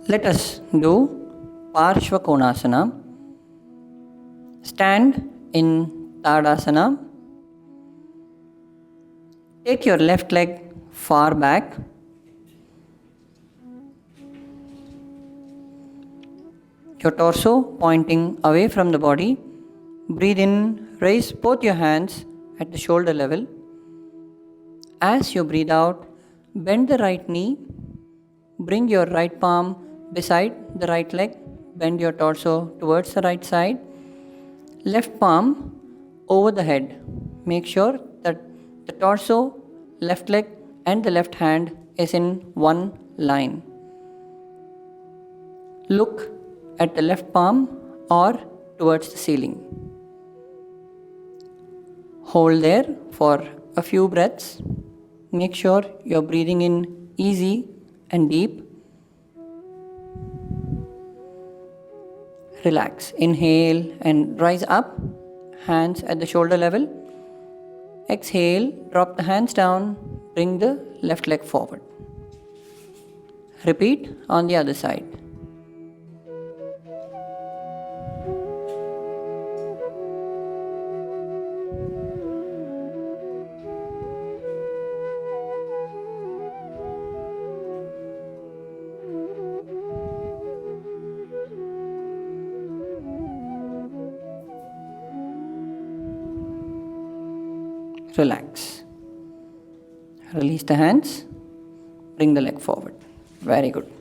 Let us do Parsawakonasana. Stand in Tadasana. Take your left leg far back. Your torso pointing away from the body. Breathe in, raise both your hands at the shoulder level. As you breathe out, bend the right knee. Bring your right palm beside the right leg. Bend your torso towards the right side. Left palm over the head. Make sure that the torso, left leg and the left hand is in one line. Look at the left palm or towards the ceiling. Hold there for a few breaths. Make sure you're breathing in easy and deep. Relax. Inhale and rise up. Hands at the shoulder level. Exhale, drop the hands down. Bring the left leg forward. Repeat on the other side. Relax. Release the hands. Bring the leg forward. Very good.